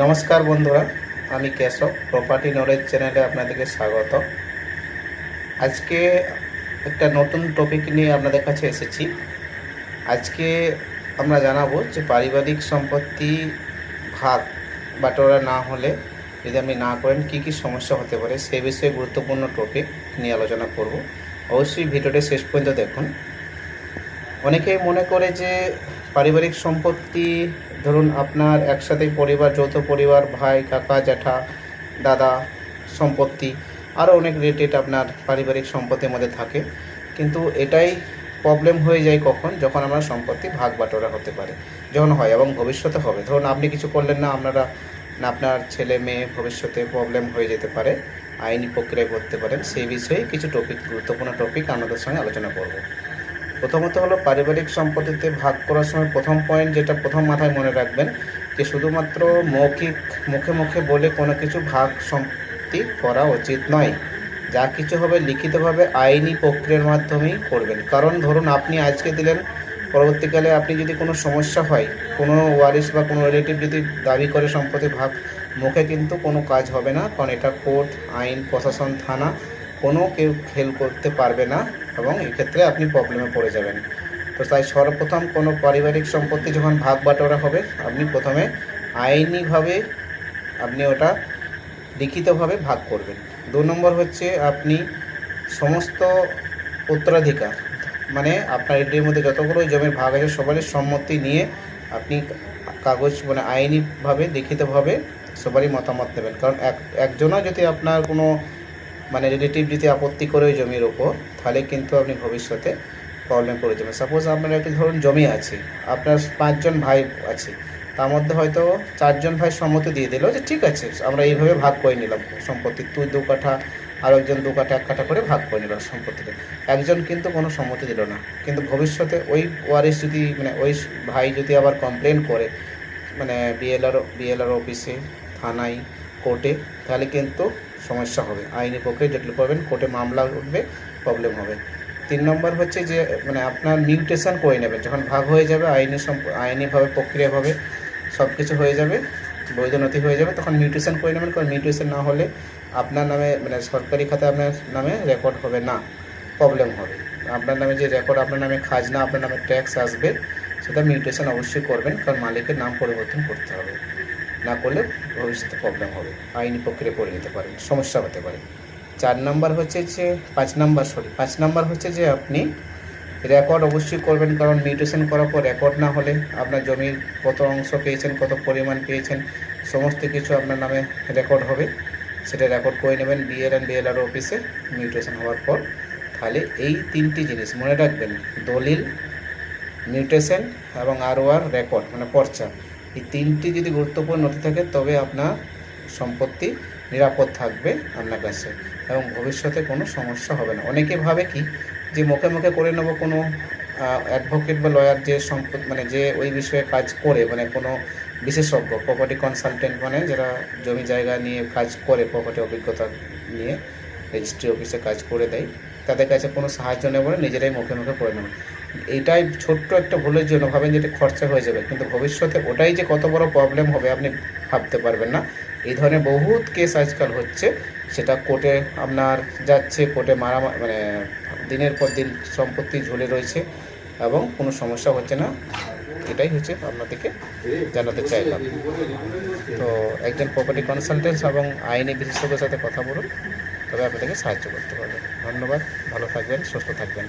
নমস্কার বন্ধুরা, আমি কেশব প্রপার্টি নলেজ চ্যানেলে আপনাদেরকে স্বাগত। আজকে একটা নতুন টপিক নিয়ে আপনাদের কাছে এসেছি। আজকে আমরা জানাবো যে পারিবারিক সম্পত্তি ভাগ বাটোয়ারা না হলে, যদি আপনি না করেন, কি কি সমস্যা হতে পারে সেই বিষয়ে গুরুত্বপূর্ণ টপিক নিয়ে আলোচনা করব। অবশ্যই ভিডিওটি শেষ পর্যন্ত দেখুন। অনেকেই মনে করে যে পারিবারিক সম্পত্তি, ধরুন আপনার একসাথে পরিবার, যৌথ পরিবার, ভাই, কাকা, জ্যাঠা, দাদা সম্পত্তি, আরও অনেক রিলেটেড আপনার পারিবারিক সম্পত্তির মধ্যে থাকে। কিন্তু এটাই প্রবলেম হয়ে যায় কখন, যখন আমরা সম্পত্তি ভাগ বাটোয়ারা হতে পারে, যখন হয় এবং ভবিষ্যতে হবে। ধরুন আপনি কিছু করলেন না, আপনার ছেলে মেয়ে ভবিষ্যতে প্রবলেম হয়ে যেতে পারে, আইনি প্রক্রিয়া করতে পারেন। সেই বিষয়ে কিছু গুরুত্বপূর্ণ টপিক আমাদের সঙ্গে আলোচনা করব। প্রথমত হলো, পারিবারিক সম্পত্তিতে ভাগ করার সময় প্রথম পয়েন্ট, যেটা প্রথম মাথায় মনে রাখবেন, যে শুধুমাত্র মুখে মুখে বলে কোনো কিছু ভাগ সম্পত্তি করা উচিত নয়। যা কিছু হবে লিখিতভাবে আইনি প্রক্রিয়ার মাধ্যমেই করবেন। কারণ ধরুন আপনি আজকে দিলেন, পরবর্তীকালে আপনি যদি কোনো সমস্যা হয়, কোনো ওয়ারিশ বা কোনো রিলেটিভ যদি দাবি করে সম্পত্তি ভাগ, মুখে কিন্তু কোনো কাজ হবে না। কারণ এটা কোর্ট, আইন, প্রশাসন, থানা, কোনো কেউ হেল্প করতে পারবে না এবং এক্ষেত্রে আপনি প্রবলেমে পড়ে যাবেন। তো তাই সর্বপ্রথম কোনো পারিবারিক সম্পত্তি যখন ভাগ বাটোয়ারা হবে, আপনি প্রথমে আইনিভাবে আপনি ওটা লিখিতভাবে ভাগ করবেন। 2 নম্বর হচ্ছে, আপনি সমস্ত উত্তরাধিকার, মানে আপনার এটির মধ্যে যতগুলো জমির ভাগ আছে সবারই সম্মতি নিয়ে আপনি কাগজ, মানে আইনিভাবে লিখিতভাবে সবারই মতামত নেবেন। কারণ একজনও যদি আপনার কোনো রিলেটিভ যদি আপত্তি করে ওই জমির ওপর, তাহলে কিন্তু আপনি ভবিষ্যতে প্রবলেম পড়ে যাবেন। সাপোজ আপনার একটি ধরুন জমি আছে, আপনার 5 জন ভাই আছে, তার মধ্যে হয়তো 4 জন ভাই সম্মতি দিয়ে দিল যে ঠিক আছে আমরা এইভাবে ভাগ করে নিলাম সম্পত্তি, তুই 2 কাঠা আর একজন 2 কাঠা 1 কাঠা করে ভাগ করে নিলাম সম্পত্তিটা। একজন কিন্তু কোনো সম্মতি দিল না। কিন্তু ভবিষ্যতে ওই ওয়ারিশ যদি, ওই ভাই যদি আবার কমপ্লেন করে, বিএলআর অফিসে, থানায়, কোর্টে, তাহলে কিন্তু সমস্যা হবে। আইনি পক্ষে জটিল করবেন, কোর্টে মামলা উঠবে, প্রবলেম হবে। 3 নম্বর হচ্ছে যে আপনার মিউটেশন করে নেবেন। যখন ভাগ হয়ে যাবে, আইনিভাবে প্রক্রিয়াভাবে সব কিছু হয়ে যাবে, বৈধ নথি হয়ে যাবে, তখন মিউটেশন করে নেবেন। কারণ মিউটেশন না হলে আপনার নামে, সরকারি খাতায় আপনার নামে রেকর্ড হবে না, প্রবলেম হবে। আপনার নামে যে রেকর্ড, আপনার নামে খাজনা, আপনার নামে ট্যাক্স আসবে, সেটা মিউটেশন অবশ্যই করবেন। কারণ মালিকের নাম পরিবর্তন করতে হবে, না করলে ভবিষ্যতে প্রবলেম হবে, আইনি প্রক্রিয়া করে নিতে পারেন, সমস্যা হতে পারে। 5 নম্বর হচ্ছে যে আপনি রেকর্ড অবশ্যই করবেন। কারণ মিউটেশন করার পর রেকর্ড না হলে আপনার জমির কত অংশ পেয়েছেন, কত পরিমাণ পেয়েছেন, সমস্ত কিছু আপনার নামে রেকর্ড হবে। সেটা রেকর্ড করে নেবেন বিএলআর অফিসে মিউটেশন হওয়ার পর। তাহলে এই 3টি জিনিস মনে রাখবেন: দলিল, মিউটেশন এবং আরওআর রেকর্ড, পর্চা। এই 3টি যদি গুরুত্বপূর্ণ নথি থাকে, তবে আপনার সম্পত্তি নিরাপদ থাকবে আপনার কাছে এবং ভবিষ্যতে কোনো সমস্যা হবে না। অনেকে ভাবে কি, যে মুখে মুখে করে নেব, কোনো অ্যাডভোকেট বা লয়ার যে যে ওই বিষয়ে কাজ করে, কোনো বিশেষজ্ঞ, প্রপার্টি কনসালটেন্ট, যারা জমি জায়গা নিয়ে কাজ করে, প্রপার্টি অভিজ্ঞতা নিয়ে রেজিস্ট্রি অফিসে কাজ করে দেয়, তাদের কাছে কোনো সাহায্য নেব না, নিজেরাই মুখে মুখে করে নেব। এইটাই ছোট্ট একটা ভুলের জন্য ভাবেন যে এটা খরচা হয়ে যাবে, কিন্তু ভবিষ্যতে ওটাই যে কত বড় প্রবলেম হবে আপনি ভাবতে পারবেন না। এই ধরনের বহুত কেস আজকাল হচ্ছে, সেটা কোর্টে আপনার যাচ্ছে, কোর্টে দিনের পর দিন সম্পত্তি ঝুলে রয়েছে এবং কোনো সমস্যা হচ্ছে না। এটাই হচ্ছে আপনাদেরকে জানাতে চাইলাম। তো একজন প্রপার্টি কনসালটেন্ট এবং আইনি বিশেষজ্ঞের সাথে কথা বলুন, তবে আপনাদেরকে সাহায্য করতে পারবে। ধন্যবাদ, ভালো থাকবেন, সুস্থ থাকবেন।